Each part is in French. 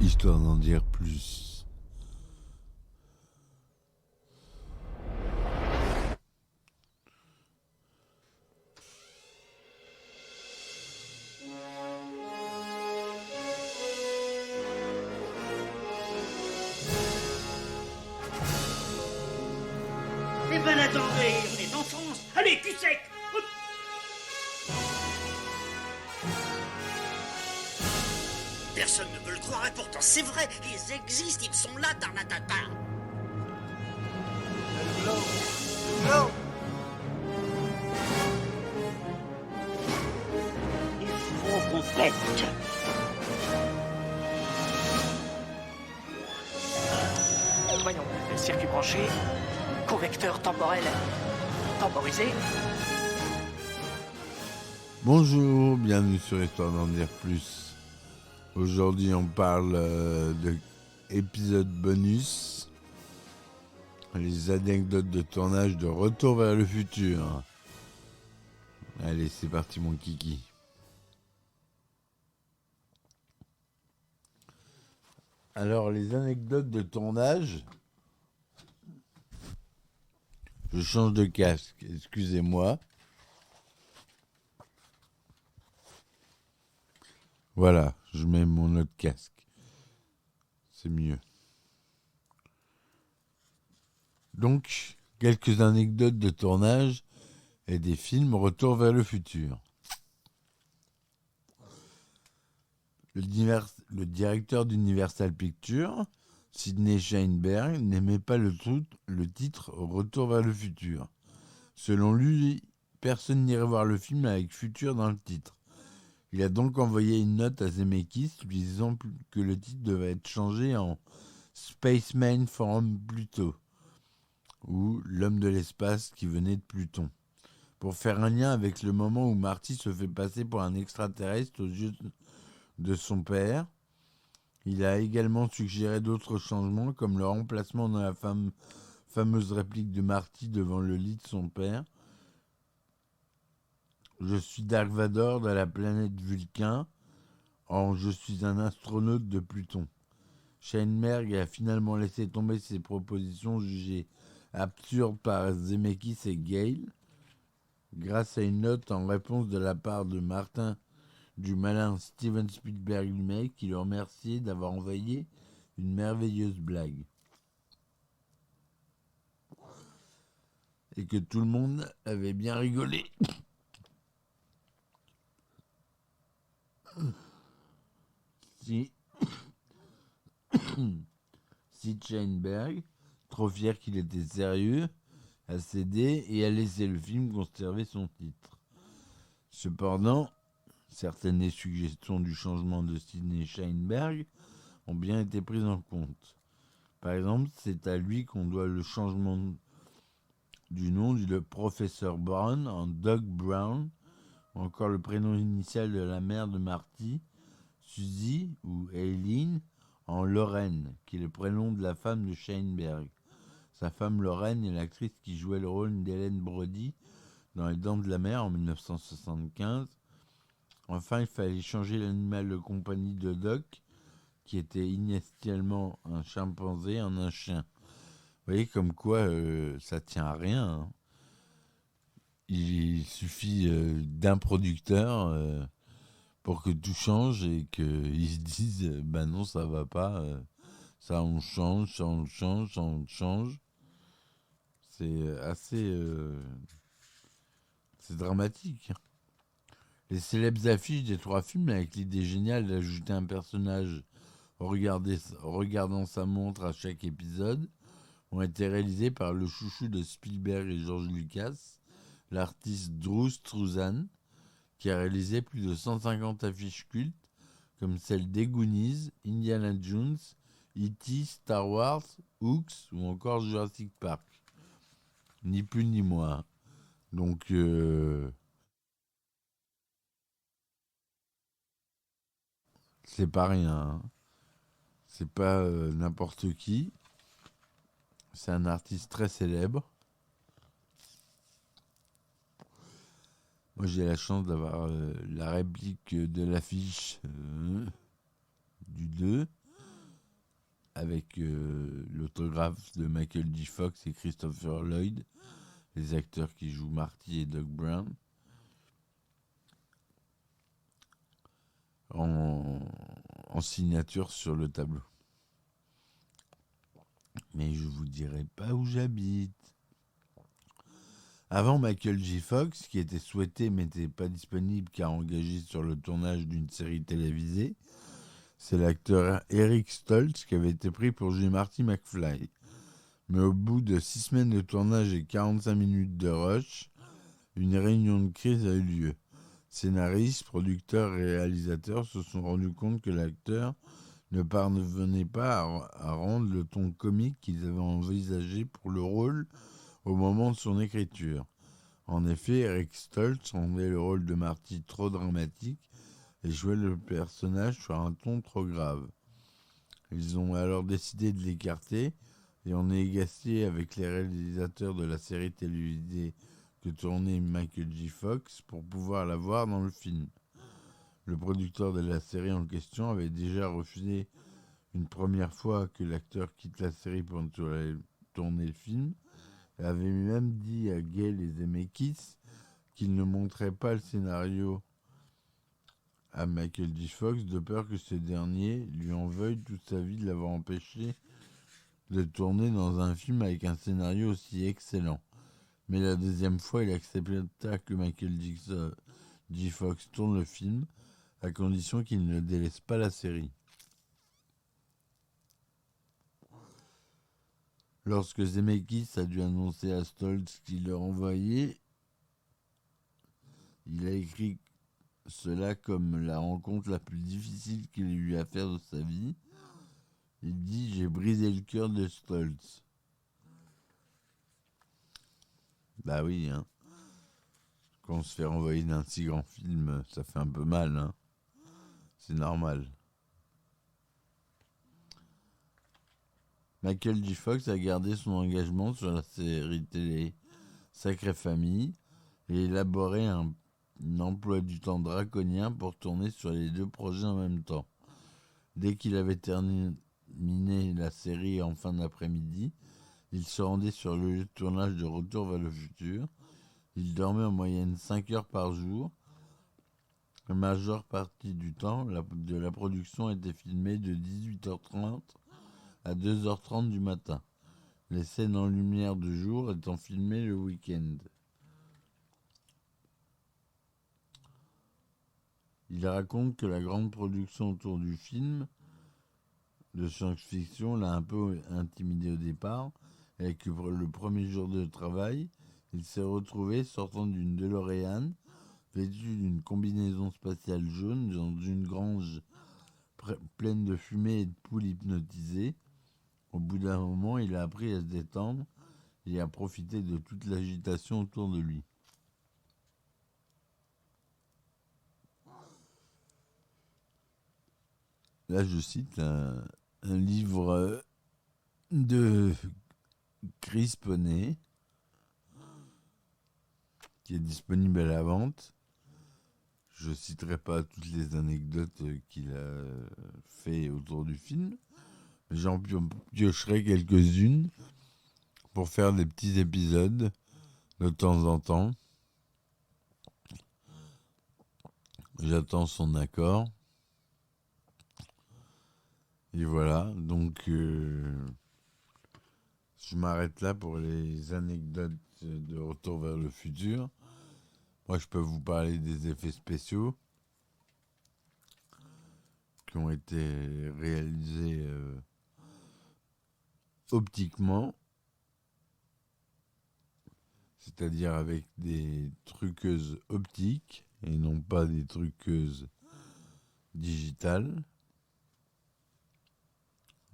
histoire d'en dire plus. Eh ben attendez, on est en France. Allez, cul sec. Hop. Personne ne me le croirait, pourtant c'est vrai, ils existent, ils sont là, Tarnatata. Non. Il faut qu'on pète. Voyons, circuit branché, convecteur temporel temporisé. Bonjour, bienvenue sur Histoire d'en dire plus. Aujourd'hui, on parle de épisode bonus, les anecdotes de tournage de Retour vers le futur. Allez, c'est parti mon kiki. Alors, les anecdotes de tournage... Je change de casque, excusez-moi. Voilà, je mets mon autre casque. C'est mieux. Donc, quelques anecdotes de tournage et des films Retour vers le futur. Le directeur d'Universal Pictures, Sidney Sheinberg, n'aimait pas le titre Retour vers le futur. Selon lui, personne n'irait voir le film avec futur dans le titre. Il a donc envoyé une note à Zemeckis lui disant que le titre devait être changé en Spaceman from Pluto, ou l'homme de l'espace qui venait de Pluton, pour faire un lien avec le moment où Marty se fait passer pour un extraterrestre aux yeux de son père. Il a également suggéré d'autres changements, comme le remplacement dans la fameuse réplique de Marty devant le lit de son père. Je suis Dark Vador de la planète Vulcain, en je suis un astronaute de Pluton. Sheinberg a finalement laissé tomber ses propositions jugées absurdes par Zemeckis et Gale, grâce à une note en réponse de la part de Martin du malin Steven Spielberg lui-même, qui le remerciait d'avoir envoyé une merveilleuse blague. Et que tout le monde avait bien rigolé. Si Sheinberg, trop fier qu'il était sérieux, a cédé et a laissé le film conserver son titre. Cependant, certaines des suggestions du changement de Sidney Sheinberg ont bien été prises en compte. Par exemple, c'est à lui qu'on doit le changement du nom du professeur Brown en Doug Brown, ou encore le prénom initial de la mère de Marty, Suzy ou Eileen, en Lorraine, qui est le prénom de la femme de Sheinberg. Sa femme Lorraine est l'actrice qui jouait le rôle d'Hélène Brody dans Les Dents de la Mer en 1975. Enfin, il fallait changer l'animal de compagnie de Doc, qui était initialement un chimpanzé, en un chien. Vous voyez comme quoi ça tient à rien. Hein. Il suffit d'un producteur pour que tout change et qu'ils se disent ben non, ça va pas. Ça on change, ça on change, ça on change. C'est assez... c'est dramatique. Les célèbres affiches des 3 films, avec l'idée géniale d'ajouter un personnage regardant sa montre à chaque épisode, ont été réalisées par le chouchou de Spielberg et George Lucas, l'artiste Drew Struzan, qui a réalisé plus de 150 affiches cultes, comme celles des Goonies, Indiana Jones, E.T., Star Wars, Hooks ou encore Jurassic Park. Ni plus ni moins. Donc, c'est pas rien. Hein. C'est pas n'importe qui. C'est un artiste très célèbre. Moi, j'ai la chance d'avoir la réplique de l'affiche du 2. avec l'autographe de Michael J. Fox et Christopher Lloyd, les acteurs qui jouent Marty et Doc Brown, en signature sur le tableau. Mais je vous dirai pas où j'habite. Avant Michael J. Fox, qui était souhaité mais n'était pas disponible car engagé sur le tournage d'une série télévisée, c'est l'acteur Eric Stoltz qui avait été pris pour jouer Marty McFly. Mais au bout de 6 semaines de tournage et 45 minutes de rush, une réunion de crise a eu lieu. Scénaristes, producteurs et réalisateurs se sont rendus compte que l'acteur ne parvenait pas à rendre le ton comique qu'ils avaient envisagé pour le rôle au moment de son écriture. En effet, Eric Stoltz rendait le rôle de Marty trop dramatique et jouait le personnage sur un ton trop grave. Ils ont alors décidé de l'écarter et on est négocié avec les réalisateurs de la série télévisée que tournait Michael J. Fox pour pouvoir la voir dans le film. Le producteur de la série en question avait déjà refusé une première fois que l'acteur quitte la série pour tourner le film, et avait même dit à Gale et Zemeckis qu'il ne montrait pas le scénario à Michael J. Fox de peur que ce dernier lui en veuille toute sa vie de l'avoir empêché de tourner dans un film avec un scénario aussi excellent. Mais la deuxième fois, il accepta que Michael J. Fox tourne le film, à condition qu'il ne délaisse pas la série. Lorsque Zemeckis a dû annoncer à Stoltz qu'il le renvoyait, il a écrit cela comme la rencontre la plus difficile qu'il ait eu à faire de sa vie. Il dit « J'ai brisé le cœur de Stoltz ». Bah oui, hein. Quand on se fait renvoyer d'un si grand film, ça fait un peu mal, hein. C'est normal. Michael J. Fox a gardé son engagement sur la série télé Sacrée Famille et élaboré un emploi du temps draconien pour tourner sur les 2 projets en même temps. Dès qu'il avait terminé la série en fin d'après-midi, il se rendait sur le lieu de tournage de Retour vers le futur. Il dormait en moyenne 5 heures par jour. La majeure partie du temps de la production était filmée de 18h30 à 2h30 du matin. Les scènes en lumière de jour étant filmées le week-end. Il raconte que la grande production autour du film de science-fiction l'a un peu intimidé au départ et que pour le premier jour de travail, il s'est retrouvé sortant d'une DeLorean vêtu d'une combinaison spatiale jaune dans une grange pleine de fumée et de poules hypnotisées. Au bout d'un moment, il a appris à se détendre et à profiter de toute l'agitation autour de lui. Là, je cite un livre de Chris Poney qui est disponible à la vente. Je ne citerai pas toutes les anecdotes qu'il a fait autour du film, mais j'en piocherai quelques-unes pour faire des petits épisodes de temps en temps. J'attends son accord. Et voilà, donc je m'arrête là pour les anecdotes de Retour vers le futur. Moi, je peux vous parler des effets spéciaux qui ont été réalisés optiquement, c'est-à-dire avec des truqueuses optiques et non pas des truqueuses digitales.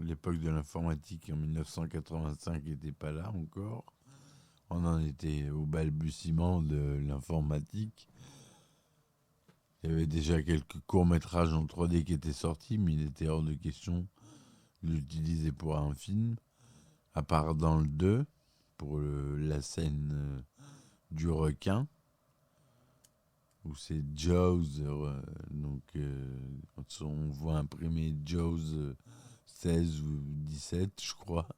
L'époque de l'informatique en 1985 n'était pas là encore. On en était au balbutiement de l'informatique. Il y avait déjà quelques courts-métrages en 3D qui étaient sortis, mais il était hors de question de l'utiliser pour un film, à part dans le 2, pour la scène du requin, où c'est Jaws, donc quand on voit imprimer Jaws 16 ou 17, je crois.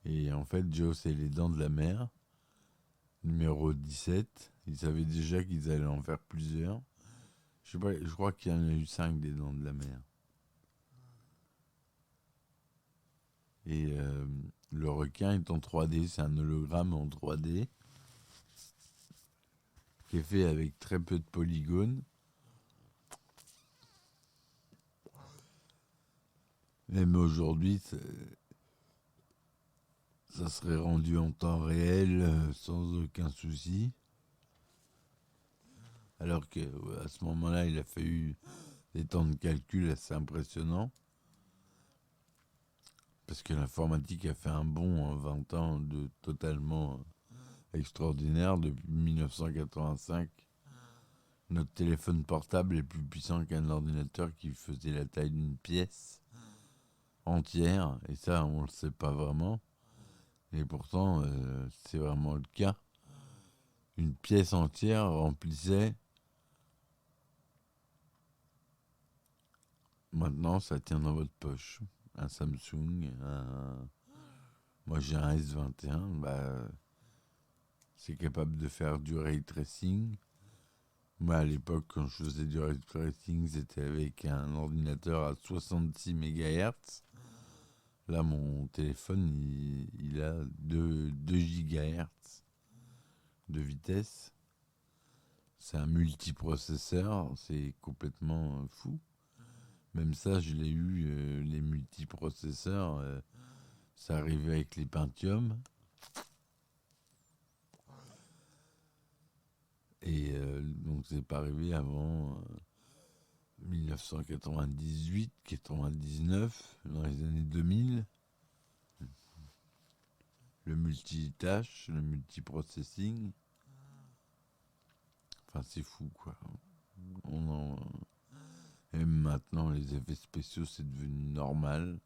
Et en fait, Joe, c'est Les Dents de la Mer, numéro 17. Ils savaient déjà qu'ils allaient en faire plusieurs. Je sais pas, je crois qu'il y en a eu 5 des Dents de la Mer. Et le requin est en 3D, c'est un hologramme en 3D qui est fait avec très peu de polygones. Même aujourd'hui, ça serait rendu en temps réel sans aucun souci. Alors qu'à ce moment-là, il a fallu des temps de calcul assez impressionnants. Parce que l'informatique a fait un bond en 20 ans de totalement extraordinaire. Depuis 1985, notre téléphone portable est plus puissant qu'un ordinateur qui faisait la taille d'une pièce entière. Et ça, on ne le sait pas vraiment. Et pourtant, c'est vraiment le cas. Une pièce entière remplissait... Maintenant, ça tient dans votre poche. Un Samsung, moi j'ai un S21, c'est capable de faire du ray tracing. Moi à l'époque, quand je faisais du ray tracing, c'était avec un ordinateur à 66 MHz. Là, mon téléphone, il a 2 GHz de vitesse. C'est un multiprocesseur, c'est complètement fou. Même ça, je l'ai eu, les multiprocesseurs, ça arrivait avec les Pentium. Et donc, c'est pas arrivé avant 1998, 99, dans les années 2000. Le multitâche, le multiprocessing. Enfin, c'est fou, quoi. Et maintenant, les effets spéciaux, c'est devenu normal.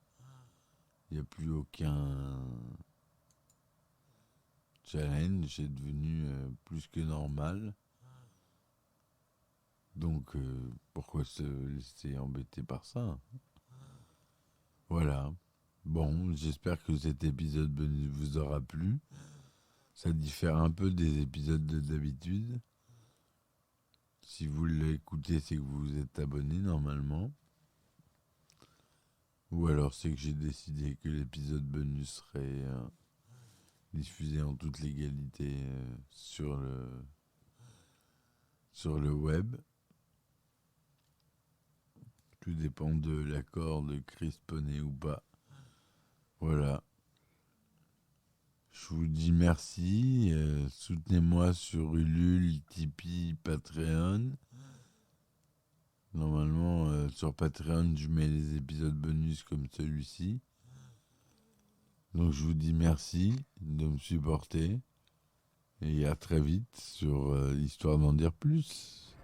Il n'y a plus aucun challenge, c'est devenu plus que normal. Donc, pourquoi se laisser embêter par ça ? Voilà. Bon, j'espère que cet épisode vous aura plu. Ça diffère un peu des épisodes d'habitude. Si vous l'écoutez, c'est que vous vous êtes abonné normalement. Ou alors c'est que j'ai décidé que l'épisode bonus serait diffusé en toute légalité sur le web. Tout dépend de l'accord de Chris Poney ou pas. Voilà. Je vous dis merci. Soutenez-moi sur Ulule, Tipeee, Patreon. Normalement, sur Patreon, je mets les épisodes bonus comme celui-ci. Donc, je vous dis merci de me supporter. Et à très vite sur Histoire d'en dire plus.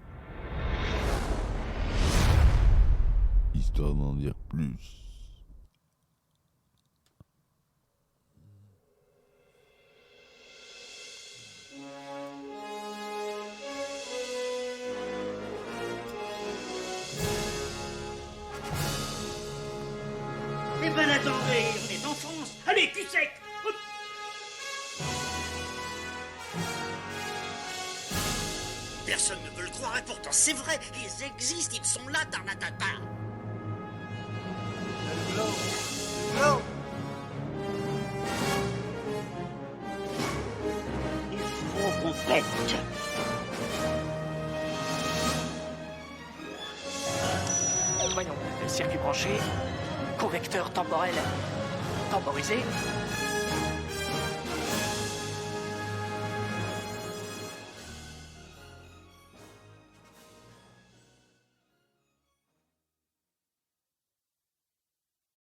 Histoire d'en dire plus. Eh ben attendez, on est en France. Allez, cul sec. Hop. Personne ne veut le croire et pourtant c'est vrai, ils existent, ils sont là, Tarnatata. Le globe. Globe. Il faut qu'on pète. Voyons, circuit branché, convecteur temporel temporisé,